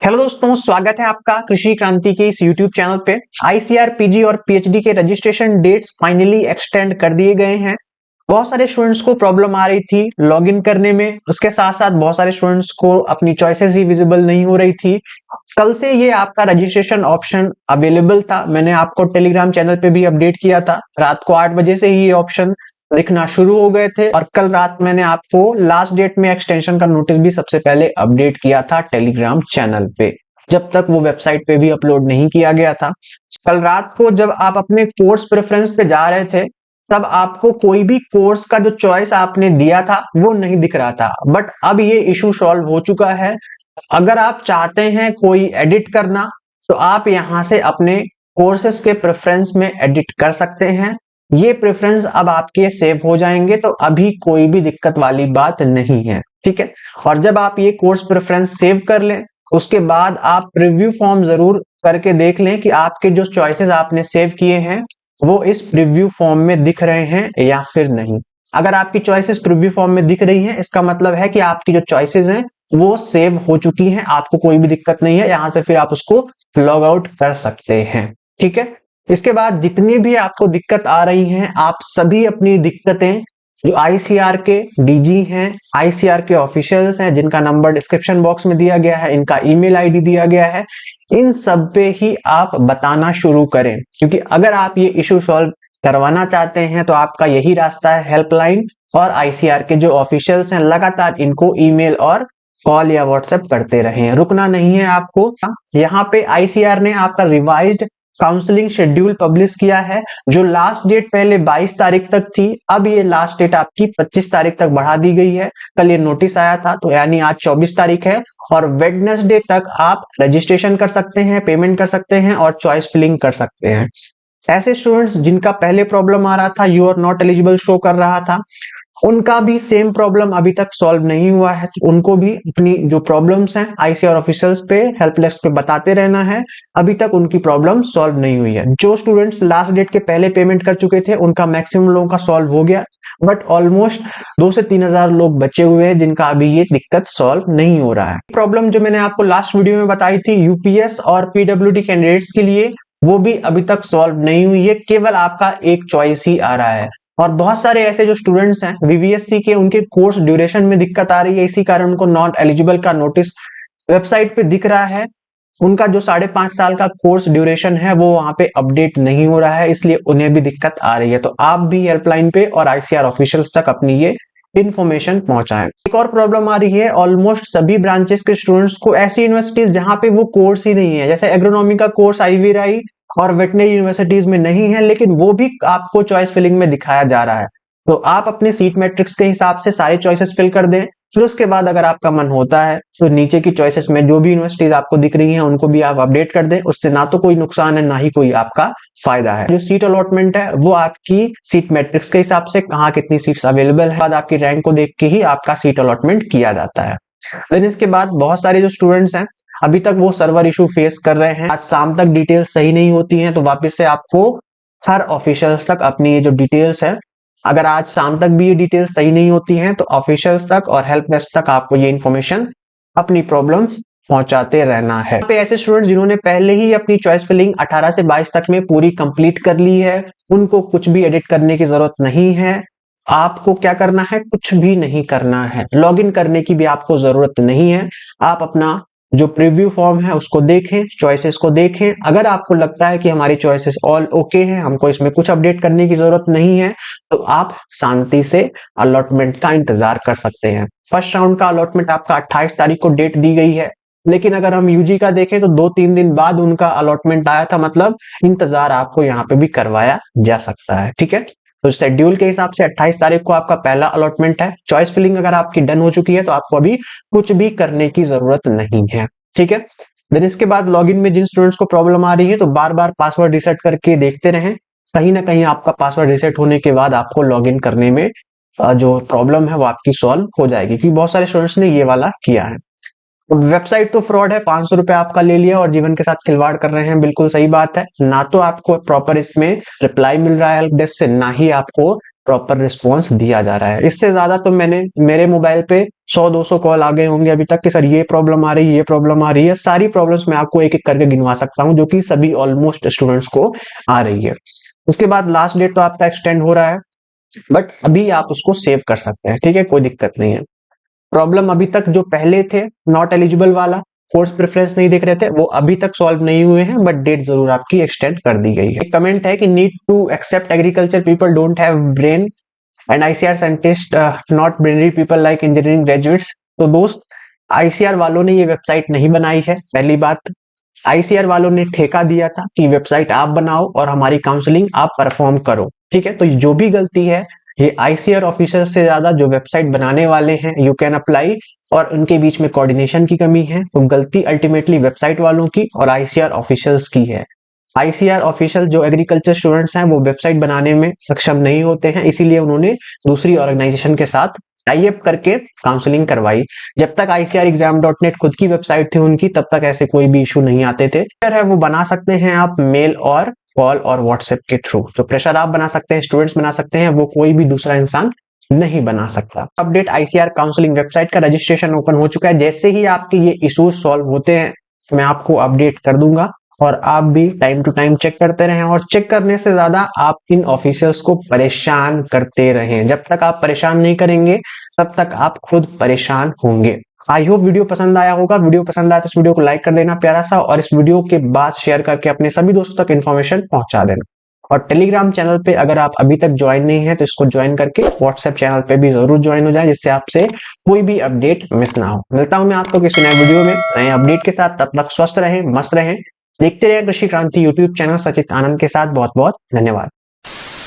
Hello दोस्तों, स्वागत है आपका कृषि क्रांति के इस यूट्यूब चैनल पे। आईसीआर पीजी और पीएचडी के रजिस्ट्रेशन डेट्स फाइनली एक्सटेंड कर दिए गए हैं। बहुत सारे स्टूडेंट्स को प्रॉब्लम आ रही थी लॉगिन करने में, उसके साथ साथ बहुत सारे स्टूडेंट्स को अपनी चॉइसेस ही विजिबल नहीं हो रही थी। कल से ये आपका रजिस्ट्रेशन ऑप्शन अवेलेबल था। मैंने आपको टेलीग्राम चैनल पे भी अपडेट किया था। रात को 8 बजे से ही ये ऑप्शन दिखना शुरू हो गए थे और कल रात मैंने आपको लास्ट डेट में एक्सटेंशन का नोटिस भी सबसे पहले अपडेट किया था टेलीग्राम चैनल पे, जब तक वो वेबसाइट पे भी अपलोड नहीं किया गया था। कल रात को जब आप अपने कोर्स प्रेफरेंस पे जा रहे थे तब आपको कोई भी कोर्स का जो चॉइस आपने दिया था वो नहीं दिख रहा था, बट अब ये इशू सॉल्व हो चुका है। अगर आप चाहते हैं कोई एडिट करना तो आप यहां से अपने कोर्सेस के प्रेफरेंस में एडिट कर सकते हैं। ये प्रेफरेंस अब आपके सेव हो जाएंगे, तो अभी कोई भी दिक्कत वाली बात नहीं है, ठीक है। और जब आप ये कोर्स प्रेफरेंस सेव कर लें उसके बाद आप प्रीव्यू फॉर्म जरूर करके देख लें कि आपके जो चॉइसेस आपने सेव किए हैं वो इस प्रीव्यू फॉर्म में दिख रहे हैं या फिर नहीं। अगर आपकी चॉइसेस प्रीव्यू फॉर्म में दिख रही हैं, इसका मतलब है कि आपकी जो चॉइसेस हैं वो सेव हो चुकी हैं, आपको कोई भी दिक्कत नहीं है। यहां से फिर आप उसको लॉग आउट कर सकते हैं, ठीक है। इसके बाद जितनी भी आपको दिक्कत आ रही हैं, आप सभी अपनी दिक्कतें जो आईसीआर के डीजी हैं, आईसीआर के ऑफिशियल्स हैं, जिनका नंबर डिस्क्रिप्शन बॉक्स में दिया गया है, इनका ईमेल आईडी दिया गया है, इन सब पे ही आप बताना शुरू करें। क्योंकि अगर आप ये इशू सॉल्व करवाना चाहते हैं तो आपका यही रास्ता है। हेल्पलाइन और आईसीआर के जो ऑफिशियल्स हैं लगातार इनको ईमेल और कॉल या व्हाट्सएप करते रहें, रुकना नहीं है आपको। यहाँ पे आईसीआर ने आपका रिवाइज्ड काउंसलिंग शेड्यूल पब्लिश किया है। जो लास्ट डेट पहले 22 तारीख तक थी, अब ये लास्ट डेट आपकी 25 तारीख तक बढ़ा दी गई है। कल ये नोटिस आया था, तो यानी आज 24 तारीख है और वेडनेसडे तक आप रजिस्ट्रेशन कर सकते हैं, पेमेंट कर सकते हैं और चॉइस फिलिंग कर सकते हैं। ऐसे स्टूडेंट्स जिनका पहले प्रॉब्लम आ रहा था, you are not eligible show कर रहा था, उनका भी सेम प्रॉब्लम अभी तक सॉल्व नहीं हुआ है, तो उनको भी अपनी जो प्रॉब्लम्स हैं आईसीआर ऑफिशियल्स पे हेल्प डेस्क पे बताते रहना है। अभी तक उनकी प्रॉब्लम सॉल्व नहीं हुई है। जो स्टूडेंट्स लास्ट डेट के पहले पेमेंट कर चुके थे उनका मैक्सिमम लोगों का सॉल्व हो गया, बट ऑलमोस्ट 2 से 3 हजार लोग बचे हुए हैं जिनका अभी ये दिक्कत सॉल्व नहीं हो रहा है। प्रॉब्लम जो मैंने आपको लास्ट वीडियो में बताई थी यूपीएस और पीडब्ल्यूडी कैंडिडेट्स के लिए, वो भी अभी तक सॉल्व नहीं हुई है। केवल आपका एक चॉइस ही आ रहा है और बहुत सारे ऐसे जो स्टूडेंट्स हैं वीवीएससी के, उनके कोर्स ड्यूरेशन में दिक्कत आ रही है, इसी कारण उनको नॉट एलिजिबल का नोटिस वेबसाइट पे दिख रहा है। उनका जो 5.5 साल का कोर्स ड्यूरेशन है वो वहां पे अपडेट नहीं हो रहा है, इसलिए उन्हें भी दिक्कत आ रही है। तो आप भी हेल्पलाइन पे और आईसीआर ऑफिशियल्स तक अपनी ये इन्फॉर्मेशन पहुंचाएं। एक और प्रॉब्लम आ रही है, ऑलमोस्ट सभी ब्रांचेस के स्टूडेंट्स को ऐसी यूनिवर्सिटीज जहां पे वो कोर्स ही नहीं है, जैसे एग्रोनॉमी का कोर्स आईवीआई और वेटनरी यूनिवर्सिटीज में नहीं है, लेकिन वो भी आपको चॉइस फिलिंग में दिखाया जा रहा है। तो आप अपने सीट मैट्रिक्स के हिसाब से सारे चॉइसेस फिल कर दें। फिर उसके बाद अगर आपका मन होता है तो नीचे की चॉइसेस में जो भी यूनिवर्सिटीज आपको दिख रही हैं उनको भी आप अपडेट कर दें। उससे ना तो कोई नुकसान है ना ही कोई आपका फायदा है। जो सीट अलॉटमेंट है वो आपकी सीट मैट्रिक्स के हिसाब से, कहाँ कितनी सीट्स अवेलेबल है, बाद आपकी रैंक को देख के ही आपका सीट अलॉटमेंट किया जाता है। देन इसके बाद बहुत सारे जो स्टूडेंट्स हैं अभी तक वो सर्वर इशू फेस कर रहे हैं। आज शाम तक डिटेल्स सही नहीं होती हैं, तो वापस से आपको हर ऑफिशियल्स तक अपनी ये जो डिटेल्स है, अगर आज शाम तक भी ये डिटेल्स सही नहीं होती हैं तो ऑफिशियल्स तक और हेल्प डेस्क तक आपको ये इन्फॉर्मेशन, अपनी प्रॉब्लम्स पहुंचाते रहना है। पे ऐसे स्टूडेंट्स जिन्होंने पहले ही अपनी चॉइस फिलिंग 18 से 22 तक में पूरी कंप्लीट कर ली है, उनको कुछ भी एडिट करने की जरूरत नहीं है। आपको क्या करना है, कुछ भी नहीं करना है, लॉगिन करने की भी आपको जरूरत नहीं है। आप अपना जो प्रीव्यू फॉर्म है उसको देखें, चॉइसेस को देखें। अगर आपको लगता है कि हमारी चॉइसेस ऑल ओके हैं, हमको इसमें कुछ अपडेट करने की जरूरत नहीं है, तो आप शांति से अलॉटमेंट का इंतजार कर सकते हैं। फर्स्ट राउंड का अलॉटमेंट आपका 28 तारीख को डेट दी गई है, लेकिन अगर हम यूजी का देखें तो 2-3 दिन बाद उनका अलॉटमेंट आया था, मतलब इंतजार आपको यहाँ पे भी करवाया जा सकता है, ठीक है। तो शेड्यूल के हिसाब से 28 तारीख को आपका पहला अलॉटमेंट है। चॉइस फिलिंग अगर आपकी डन हो चुकी है तो आपको अभी कुछ भी करने की जरूरत नहीं है, ठीक है। देन इसके बाद लॉगिन में जिन स्टूडेंट्स को प्रॉब्लम आ रही है तो बार बार पासवर्ड रिसेट करके देखते रहें। कहीं ना कहीं आपका पासवर्ड रिसेट होने के बाद आपको लॉगिन करने में जो प्रॉब्लम है वो आपकी सॉल्व हो जाएगी, क्योंकि बहुत सारे स्टूडेंट्स ने ये वाला किया है। वेबसाइट तो फ्रॉड है, 500 रुपए आपका ले लिया और जीवन के साथ खिलवाड़ कर रहे हैं, बिल्कुल सही बात है। ना तो आपको प्रॉपर इसमें रिप्लाई मिल रहा है हेल्प डेस्क से, ना ही आपको प्रॉपर रिस्पॉन्स दिया जा रहा है। इससे ज्यादा तो मेरे मोबाइल पे 100-200 कॉल आ गए होंगे अभी तक कि सर ये प्रॉब्लम आ रही है, ये प्रॉब्लम आ रही है। सारी प्रॉब्लम्स मैं आपको एक एक करके गिनवा सकता हूँ, जो कि सभी ऑलमोस्ट स्टूडेंट्स को आ रही है। उसके बाद लास्ट डेट तो आपका एक्सटेंड हो रहा है, बट अभी आप उसको सेव कर सकते हैं, ठीक है, कोई दिक्कत नहीं है। प्रॉब्लम अभी तक जो पहले थे नॉट एलिजिबल वाला, कोर्स प्रेफरेंस नहीं देख रहे थे, वो अभी तक सॉल्व नहीं हुए हैं, बट डेट जरूर आपकी एक्सटेंड कर दी गई है। कमेंट है कि need to accept agriculture people don't have brain and ICR scientist not brainy people like engineering graduates. तो दोस्त, आईसीआर वालों ने ये वेबसाइट नहीं बनाई है। पहली बात, आईसीआर वालों ने ठेका दिया था कि वेबसाइट आप बनाओ और हमारी काउंसलिंग आप परफॉर्म करो, ठीक है। तो जो भी गलती है ये आईसीआर ऑफिसर से ज्यादा जो वेबसाइट बनाने वाले हैं यू कैन अप्लाई और उनके बीच में कोऑर्डिनेशन की कमी है। तो गलती अल्टीमेटली वेबसाइट वालों की और आईसीआर ऑफिशियल्स की है। आईसीआर ऑफिशियल जो एग्रीकल्चर स्टूडेंट्स हैं वो वेबसाइट बनाने में सक्षम नहीं होते हैं, इसीलिए उन्होंने दूसरी ऑर्गेनाइजेशन के साथ टाई अप करके काउंसलिंग करवाई। जब तक ICRexam.net खुद की वेबसाइट थी उनकी, तब तक ऐसे कोई भी इशू नहीं आते थे। है वो बना सकते हैं आप मेल और कॉल और व्हाट्सएप के थ्रू। तो प्रेशर आप बना सकते हैं, स्टूडेंट्स बना सकते हैं, वो कोई भी दूसरा इंसान नहीं बना सकता। अपडेट, आईसीआर काउंसलिंग वेबसाइट का रजिस्ट्रेशन ओपन हो चुका है। जैसे ही आपके ये इश्यूज सॉल्व होते हैं मैं आपको अपडेट कर दूंगा, और आप भी टाइम टू टाइम चेक करते रहें। और चेक करने से ज्यादा आप इन ऑफिसर्स को परेशान करते रहें। जब तक आप परेशान नहीं करेंगे तब तक आप खुद परेशान होंगे। आई होप वीडियो पसंद आया होगा। वीडियो पसंद आया तो इस वीडियो को लाइक कर देना प्यारा सा, और इस वीडियो के बाद शेयर करके अपने सभी दोस्तों तक इन्फॉर्मेशन पहुंचा देना। और टेलीग्राम चैनल पे अगर आप अभी तक ज्वाइन नहीं है तो इसको ज्वाइन करके व्हाट्सएप चैनल पे भी जरूर ज्वाइन हो जाए, जिससे आपसे कोई भी अपडेट मिस ना हो। मिलता हूं मैं आपको किसी नए वीडियो में नए अपडेट के साथ। तब तक स्वस्थ रहें, मस्त रहें, देखते रहे कृषि क्रांति यूट्यूब चैनल सचित आनंद के साथ। बहुत बहुत धन्यवाद।